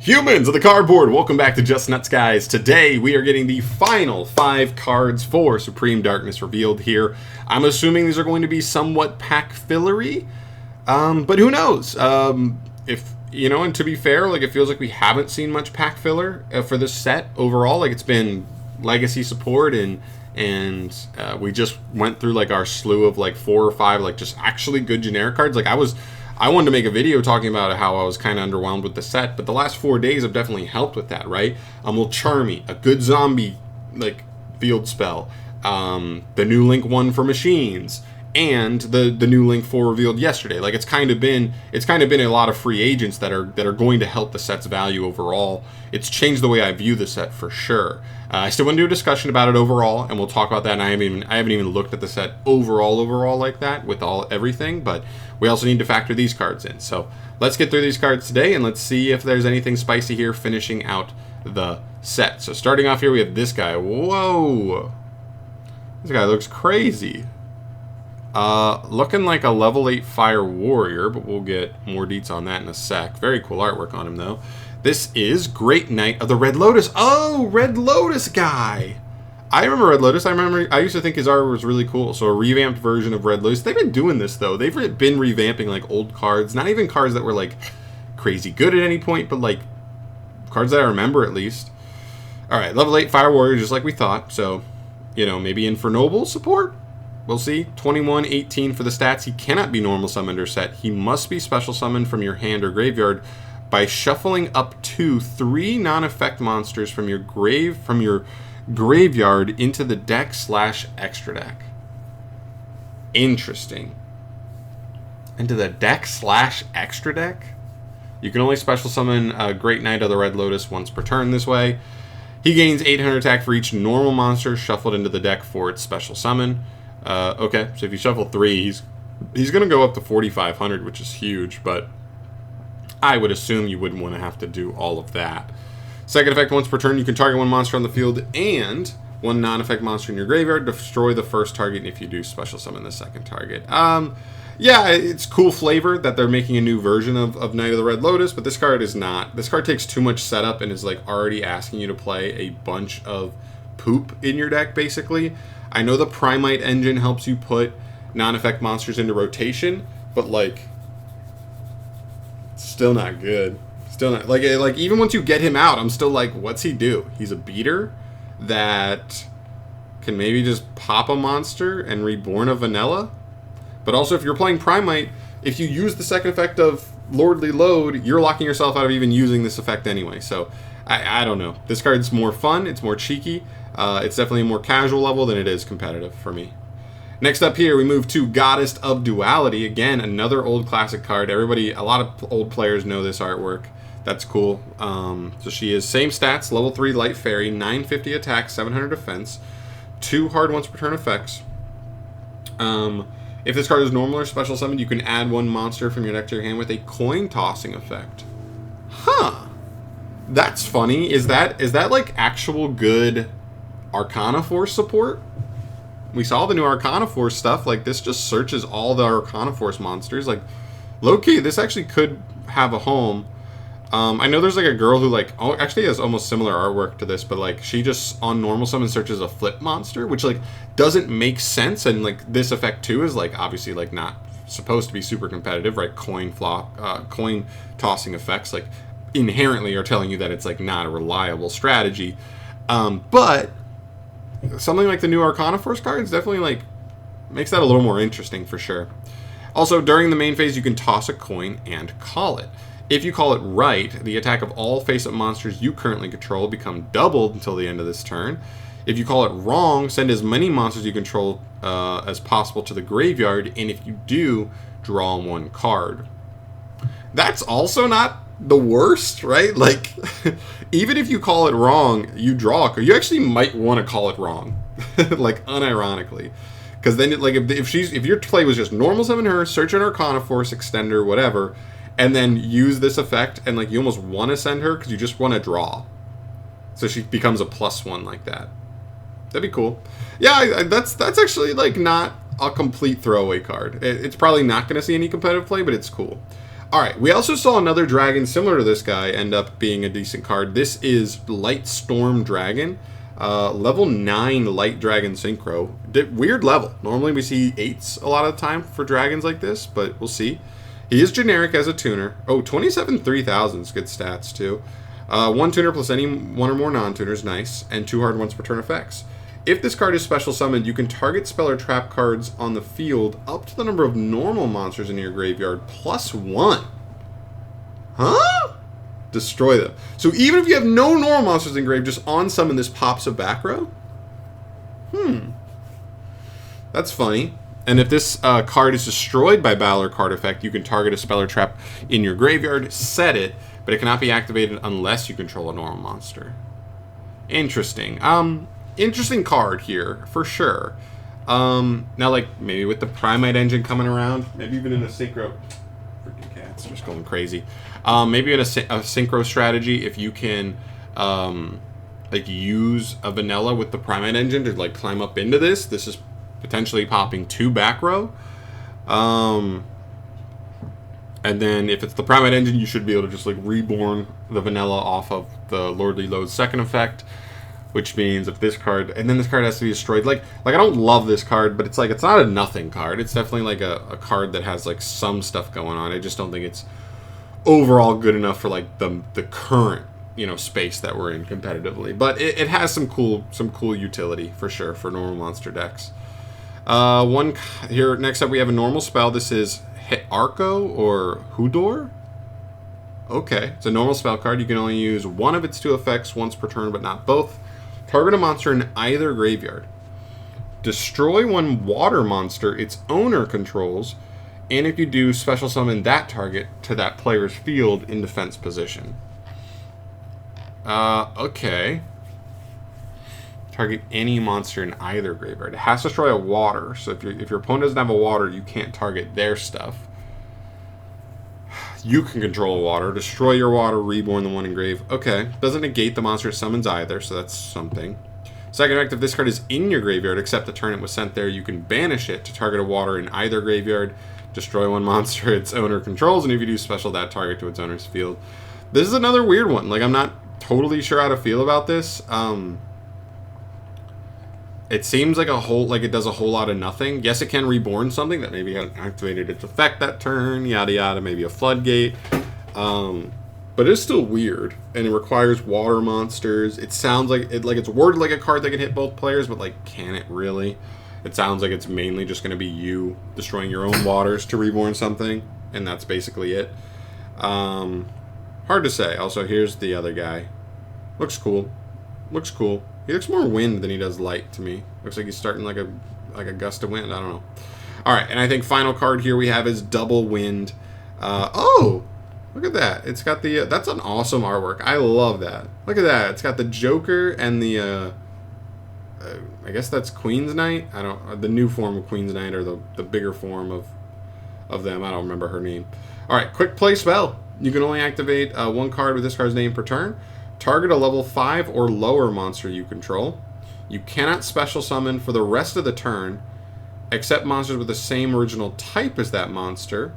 Humans of the cardboard, welcome back to Just Nuts, guys. Today we are getting the final 5 cards for Supreme Darkness revealed here. I'm assuming these are going to be somewhat pack fillery, but who knows? If you know, and to be fair, like, it feels like we haven't seen much pack filler for this set overall. Like, it's been legacy support and we just went through like our slew of like 4 or 5 like just actually good generic cards. Like, I wanted to make a video talking about how I was kind of underwhelmed with the set, but the last 4 days have definitely helped with that, right? Well, Charmy, a good zombie like field spell, the new Link 1 for machines, and the new Link 4 revealed yesterday. Like, it's kind of been a lot of free agents that are going to help the set's value overall. It's changed the way I view the set for sure. I still want to do a discussion about it overall, and we'll talk about that. And I haven't even looked at the set overall like that with everything, but we also need to factor these cards in. So let's get through these cards today, and let's see if there's anything spicy here finishing out the set. So starting off here, we have this guy. Whoa, this guy looks crazy. Looking like a level 8 fire warrior, but we'll get more deets on that in a sec. Very cool artwork on him though. This is Great Knight of the Red Lotus. Oh, Red Lotus guy. I remember Red Lotus. I used to think his art was really cool. So a revamped version of Red Lotus. They've been doing this though. They've been revamping like old cards. Not even cards that were like crazy good at any point, but like cards that I remember at least. Alright, level 8 fire warrior, just like we thought. So, you know, maybe in for noble support? We'll see. 21, 18 for the stats. He cannot be normal summoned or set. He must be special summoned from your hand or graveyard by shuffling up to 3 non-effect monsters from your graveyard into the deck / extra deck. Interesting. Into the deck / extra deck? You can only special summon a Great Knight of the Red Lotus once per turn this way. He gains 800 attack for each normal monster shuffled into the deck for its special summon. Okay, so if you shuffle 3, he's going to go up to 4,500, which is huge, but I would assume you wouldn't want to have to do all of that. Second effect, once per turn, you can target 1 monster on the field and 1 non-effect monster in your graveyard. Destroy the first target if you do special summon the second target. Yeah, it's cool flavor that they're making a new version of Knight of the Red Lotus, but this card is not. This card takes too much setup and is like already asking you to play a bunch of poop in your deck, basically. I know the Primite engine helps you put non-effect monsters into rotation, but like, still not good. Still not like even once you get him out, I'm still like, what's he do? He's a beater that can maybe just pop a monster and reborn a vanilla. But also, if you're playing Primite, if you use the second effect of Lordly Load, you're locking yourself out of even using this effect anyway. So I don't know. This card's more fun. It's more cheeky. It's definitely a more casual level than it is competitive for me. Next up here, we move to Goddess of Duality. Again, another old classic card. A lot of old players know this artwork. That's cool. So she is same stats, level 3 light fairy, 950 attack, 700 defense, 2 hard once per turn effects. If this card is normal or special summoned, you can add 1 monster from your deck to your hand with a coin tossing effect. Huh. That's funny. Is that like actual good Arcana Force support? We saw the new Arcana Force stuff. Like, this just searches all the Arcana Force monsters. Like, low-key, this actually could have a home. I know there's like a girl who like actually has almost similar artwork to this, but like she just on normal summon searches a flip monster, which like doesn't make sense. And like this effect too is like obviously like not supposed to be super competitive, right? Coin tossing effects like inherently are telling you that it's like not a reliable strategy. But something like the new Arcana Force cards definitely like makes that a little more interesting for sure. Also, during the main phase, you can toss a coin and call it. If you call it right, the attack of all face-up monsters you currently control become doubled until the end of this turn. If you call it wrong, send as many monsters you control as possible to the graveyard, and if you do, draw 1 card. That's also not the worst, right? Like, even if you call it wrong, you draw a card. You actually might want to call it wrong, like unironically. Because then, like, if your play was just normal summon her, search an Arcana Force, Extender, whatever, and then use this effect, and like you almost want to send her because you just want to draw, so she becomes a +1 like that. That'd be cool. Yeah, that's actually like not a complete throwaway card. It's probably not going to see any competitive play, but it's cool. Alright, we also saw another dragon similar to this guy end up being a decent card. This is Light Storm Dragon. Level 9 Light Dragon Synchro. Weird level. Normally we see 8s a lot of the time for dragons like this, but we'll see. He is generic as a tuner. Oh, 27 3000 is good stats too. 1 tuner plus any 1 or more non-tuners, nice. And 2 hard once per turn effects. If this card is special summoned, you can target spell or trap cards on the field up to the number of normal monsters in your graveyard plus 1. Huh? Destroy them. So even if you have no normal monsters in grave, just on summon this pops a back row? That's funny. And if this card is destroyed by battle or card effect, you can target a spell or trap in your graveyard, set it, but it cannot be activated unless you control a normal monster. Interesting. Interesting card here, for sure. Now, like, maybe with the Primite engine coming around, maybe even in a synchro... Freaking cats, just going crazy. Maybe in a synchro strategy, if you can, like, use a vanilla with the Primite engine to, like, climb up into this. This is potentially popping 2 back row. And then if it's the Primite engine, you should be able to just, like, reborn the vanilla off of the Lordly Lode's second effect. Which means if this card, and then this card has to be destroyed. Like I don't love this card, but it's like, it's not a nothing card. It's definitely like a card that has like some stuff going on. I just don't think it's overall good enough for like the current, you know, space that we're in competitively. But it has some cool utility for sure for normal monster decks. Here next up we have a normal spell. This is Arco or Hudor. Okay, it's a normal spell card. You can only use one of its 2 effects once per turn, but not both. Target a monster in either graveyard. Destroy 1 water monster its owner controls, and if you do, special summon that target to that player's field in defense position. Okay. Target any monster in either graveyard. It has to destroy a water, so if your opponent doesn't have a water, you can't target their stuff. You can control a water. Destroy your water, reborn the one in grave. Okay. Doesn't negate the monster it summons either, so that's something. Second effect, if this card is in your graveyard, except the turn it was sent there, you can banish it to target a water in either graveyard. Destroy 1 monster its owner controls, and if you do special that target to its owner's field. This is another weird one. Like, I'm not totally sure how to feel about this. It seems like it does a whole lot of nothing. Yes, it can reborn something that maybe hadn't activated its effect that turn, yada yada, maybe a floodgate. But it's still weird, and it requires water monsters. It sounds like it's worded like a card that can hit both players, but like, can it really? It sounds like it's mainly just going to be you destroying your own waters to reborn something, and that's basically it. Hard to say. Also, here's the other guy. Looks cool. Looks cool. He looks more wind than he does light to me. Looks like he's starting like a gust of wind. I don't know. All right, and I think final card here we have is Double Wind. Oh, look at that. It's got the that's an awesome artwork. I love that. Look at that. It's got the Joker and the I guess that's Queen's Knight. I don't the new form of Queen's Knight, or the bigger form of them. I don't remember her name. All right, quick play spell. You can only activate 1 card with this card's name per turn. Target a level 5 or lower monster you control. You cannot special summon for the rest of the turn, except monsters with the same original type as that monster.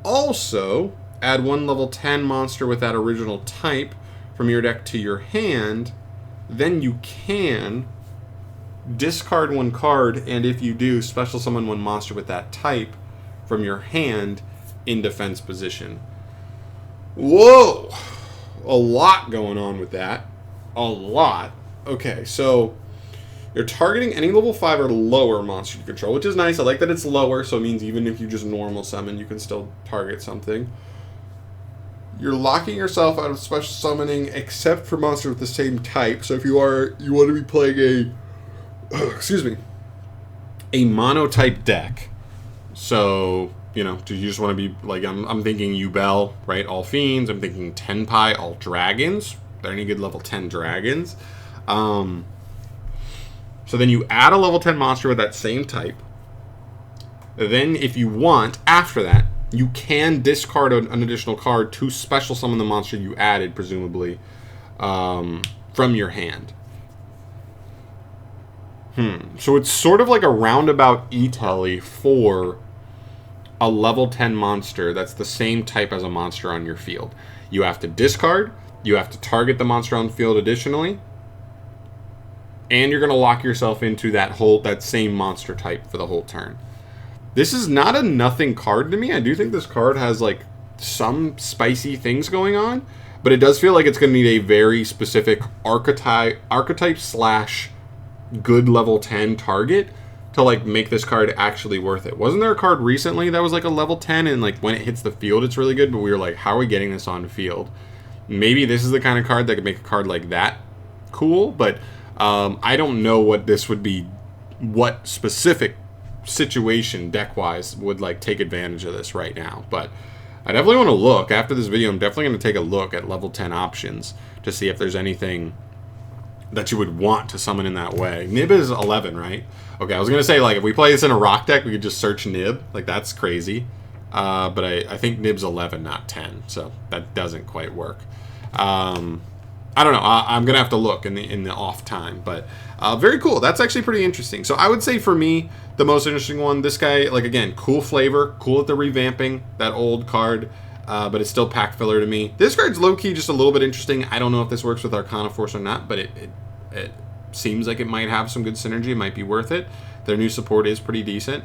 Also, add 1 level 10 monster with that original type from your deck to your hand. Then you can discard 1 card, and if you do, special summon 1 monster with that type from your hand in defense position. Whoa! A lot going on with that. A lot. Okay, so you're targeting any level 5 or lower monster you control, which is nice. I like that it's lower, so it means even if you just normal summon, you can still target something. You're locking yourself out of special summoning except for monsters with the same type. So if you want to be playing a mono-type deck. So, you know, do you just want to be, like, I'm thinking Yubel, right? All Fiends. I'm thinking Tenpai, all Dragons. Are there any good level 10 Dragons? So then you add a level 10 monster with that same type. Then, if you want, after that, you can discard an additional card to special summon the monster you added, presumably, from your hand. So it's sort of like a roundabout e-telly for a level 10 monster that's the same type as a monster on your field. You have to discard, you have to target the monster on the field additionally, and you're going to lock yourself into that same monster type for the whole turn. This is not a nothing card to me. I do think this card has like some spicy things going on, but it does feel like it's going to need a very specific archetype slash good level 10 target to like make this card actually worth it. Wasn't there a card recently that was like a level 10 and like when it hits the field it's really good, but we were like, how are we getting this on the field? Maybe this is the kind of card that could make a card like that cool, but I don't know what this would be, what specific situation deck-wise would like take advantage of this right now. But I definitely want to look, after this video, I'm definitely going to take a look at level 10 options to see if there's anything that you would want to summon in that way. Nib is 11, right? Okay, I was going to say, like, if we play this in a rock deck, we could just search Nib. Like, that's crazy. But I think Nib's 11, not 10, so that doesn't quite work. I don't know. I'm going to have to look in the off time, but very cool. That's actually pretty interesting. So I would say for me, the most interesting one, this guy, like, again, cool flavor, cool at the revamping, that old card, but it's still pack filler to me. This card's low-key just a little bit interesting. I don't know if this works with Arcana Force or not, but it seems like it might have some good synergy. It might be worth it. Their new support is pretty decent.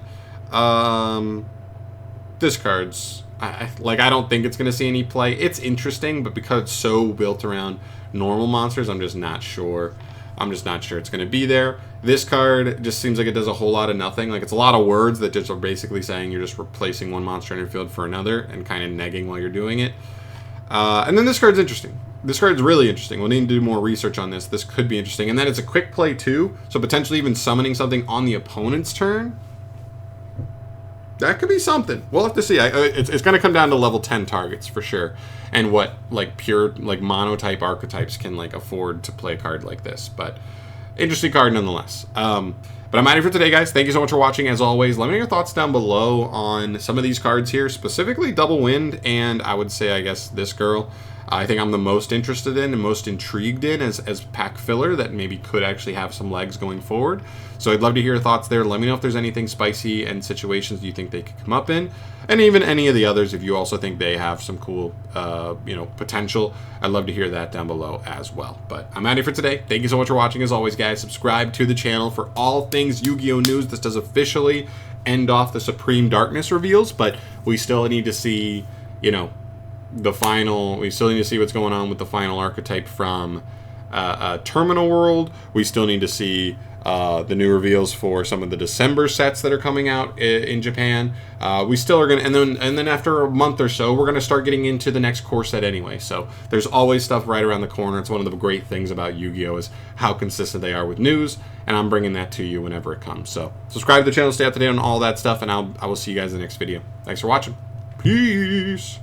This card's, I don't think it's going to see any play. It's interesting, but because it's so built around normal monsters, I'm just not sure. It's going to be there. This card just seems like it does a whole lot of nothing. Like, it's a lot of words that just are basically saying you're just replacing one monster in your field for another and kind of negging while you're doing it. And then this card's interesting. This card's really interesting. We'll need to do more research on this. This could be interesting. And then it's a quick play too, so potentially even summoning something on the opponent's turn. That could be something. We'll have to see. It's going to come down to level 10 targets for sure, and what like pure like monotype archetypes can like afford to play a card like this. But interesting card nonetheless. But I'm out of here for today, guys. Thank you so much for watching. As always, let me know your thoughts down below on some of these cards here, specifically Double Wind, and I would say, I guess, this girl. I think I'm the most interested in and most intrigued in as pack filler that maybe could actually have some legs going forward. So I'd love to hear your thoughts there. Let me know if there's anything spicy and situations you think they could come up in, and even any of the others if you also think they have some cool, potential. I'd love to hear that down below as well. But I'm out of here for today. Thank you so much for watching. As always, guys, subscribe to the channel for all things Yu-Gi-Oh! News. This does officially end off the Supreme Darkness reveals, but we still need to see, the final. We still need to see what's going on with the final archetype from Terminal World. We still need to see the new reveals for some of the December sets that are coming out in Japan. We still are gonna, and then after a month or so, we're gonna start getting into the next core set anyway. So there's always stuff right around the corner. It's one of the great things about Yu-Gi-Oh! Is how consistent they are with news, and I'm bringing that to you whenever it comes. So subscribe to the channel, stay up to date on all that stuff, and I will see you guys in the next video. Thanks for watching. Peace.